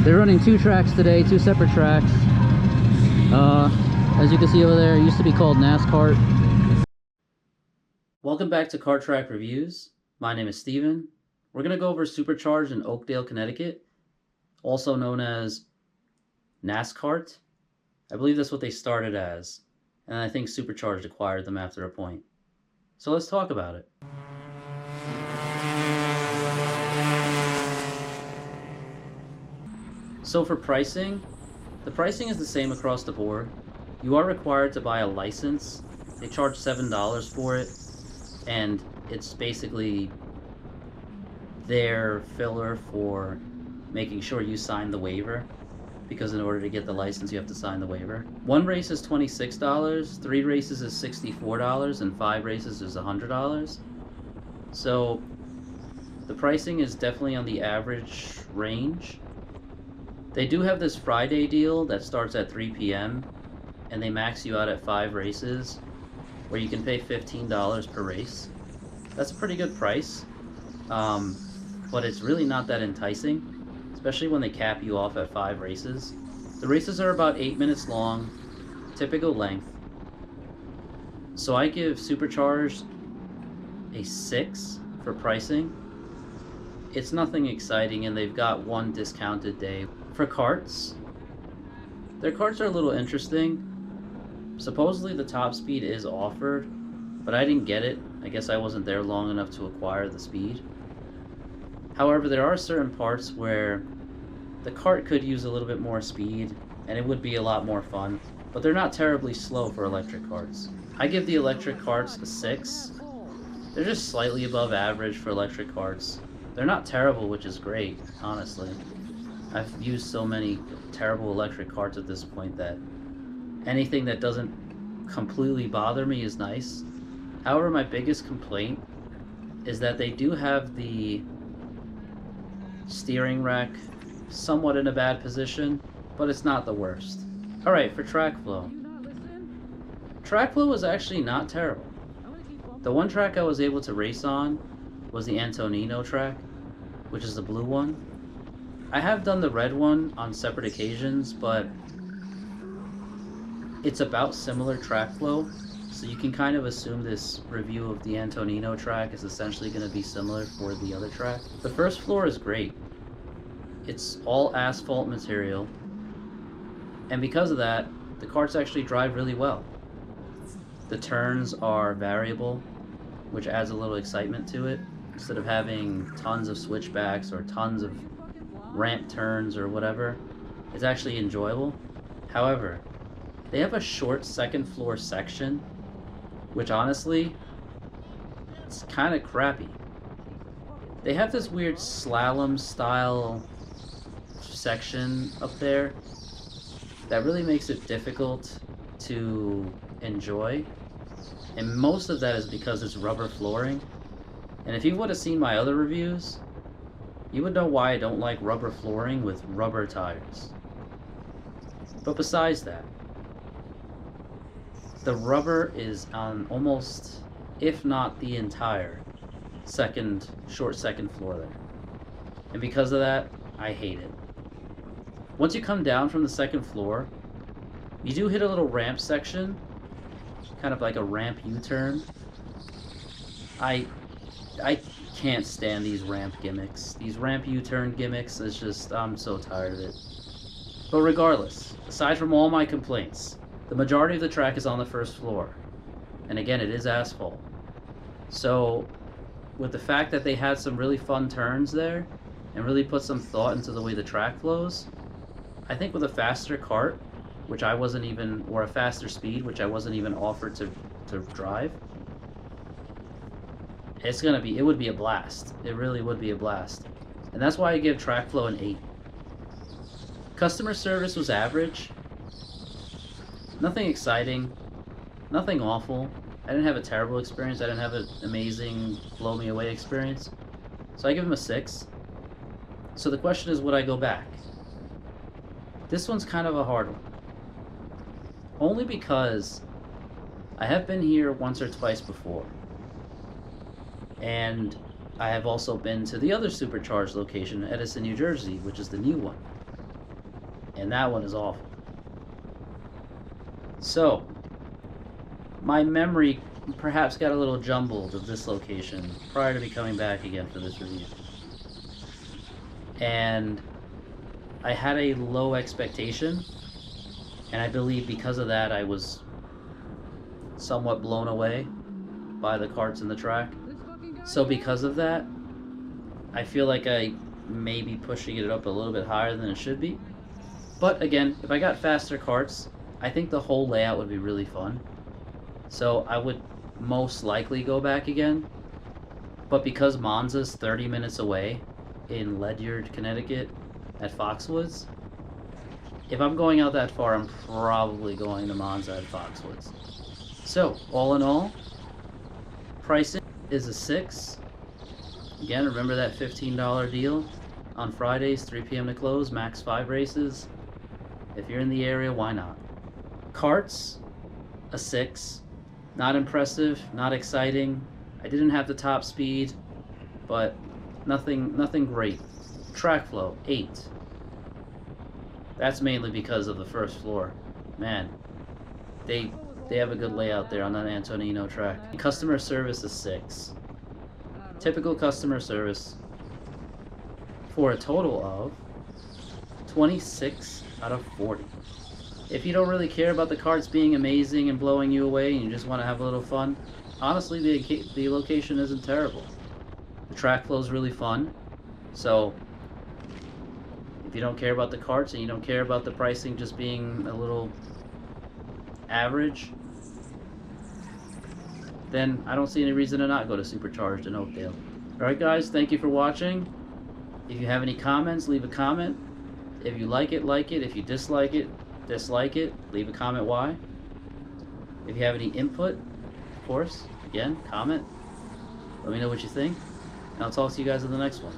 They're running two tracks today, two separate tracks. As you can see over there, it used to be called NASCAR. Welcome back to Kart Track Reviews. My name is Steven. We're going to go over Supercharged in Oakdale, Connecticut, also known as NASCART. I believe that's what they started as, and I think Supercharged acquired them after a point. So let's talk about it. So for pricing, the pricing is the same across the board. You are required to buy a license. They charge $7 for it, and it's basically their filler for making sure you sign the waiver, because in order to get the license you have to sign the waiver. One race is $26, 3 races is $64, and 5 races is $100. So the pricing is definitely on the average range. They do have this Friday deal that starts at 3 p.m. and they max you out at 5 races where you can pay $15 per race. That's a pretty good price, but it's really not that enticing, especially when they cap you off at 5 races. The races are about 8 minutes long, typical length. So I give Supercharged a 6 for pricing. It's nothing exciting, and they've got one discounted day. For karts, their karts are a little interesting. Supposedly the top speed is offered, but I didn't get it. I guess I wasn't there long enough to acquire the speed. However, there are certain parts where the kart could use a little bit more speed, and it would be a lot more fun, but they're not terribly slow for electric karts. I give the electric karts a 6. They're just slightly above average for electric karts. They're not terrible, which is great, honestly. I've used so many terrible electric karts at this point that anything that doesn't completely bother me is nice. However, my biggest complaint is that they do have the steering rack somewhat in a bad position, but it's not the worst. Alright, for track flow. Track flow was actually not terrible. The one track I was able to race on was the Antonino track, which is the blue one. I have done the red one on separate occasions, but it's about similar track flow, so you can kind of assume this review of the Antonino track is essentially going to be similar for the other track. The first floor is great. It's all asphalt material, and because of that, the karts actually drive really well. The turns are variable, which adds a little excitement to it. Instead of having tons of switchbacks or tons of ramp turns or whatever, it's actually enjoyable. However, they have a short second floor section, which honestly, it's kind of crappy. They have this weird slalom style section up there that really makes it difficult to enjoy, and most of that is because it's rubber flooring. And if you would have seen my other reviews, you would know why I don't like rubber flooring with rubber tires. But besides that, the rubber is on almost, if not the entire, short second floor there. And because of that, I hate it. Once you come down from the second floor, you do hit a little ramp section, kind of like a ramp U-turn. I can't stand these ramp gimmicks. These ramp U-turn gimmicks is just, I'm so tired of it. But regardless, aside from all my complaints, the majority of the track is on the first floor. And again, it is asphalt. So, with the fact that they had some really fun turns there, and really put some thought into the way the track flows, I think with a faster kart, which I wasn't even, or a faster speed, which I wasn't even offered to drive, it would be a blast. It really would be a blast. And that's why I give track flow an 8. Customer service was average. Nothing exciting. Nothing awful. I didn't have a terrible experience. I didn't have an amazing, blow me away experience. So I give them a 6. So the question is, would I go back? This one's kind of a hard one. Only because I have been here once or twice before. And I have also been to the other Supercharged location, Edison, New Jersey, which is the new one. and that one is awful. So, my memory perhaps got a little jumbled of this location prior to me coming back again for this review. And I had a low expectation, and I believe because of that I was somewhat blown away by the karts and the track. So because of that, I feel like I may be pushing it up a little bit higher than it should be. But again, if I got faster karts, I think the whole layout would be really fun. So I would most likely go back again. But because Monza's 30 minutes away in Ledyard, Connecticut at Foxwoods, if I'm going out that far, I'm probably going to Monza at Foxwoods. So, all in all, pricing is a 6. Again, remember that $15 deal on Fridays, 3 p.m. to close, max 5 races. If you're in the area, why not? Karts, a 6. Not impressive, not exciting. I didn't have the top speed, but nothing great. Track flow, 8. That's mainly because of the first floor. Man, they have a good layout there on that Antonino track. Customer service is 6. Typical customer service for a total of 26 out of 40. If you don't really care about the karts being amazing and blowing you away and you just want to have a little fun, honestly, the location isn't terrible. The track flow is really fun. So if you don't care about the karts and you don't care about the pricing just being a little average, then I don't see any reason to not go to Supercharged in Oakdale. Alright guys, thank you for watching. If you have any comments, leave a comment. If you like it, like it. If you dislike it, dislike it. Leave a comment why. If you have any input, of course, again, comment. Let me know what you think. And I'll talk to you guys in the next one.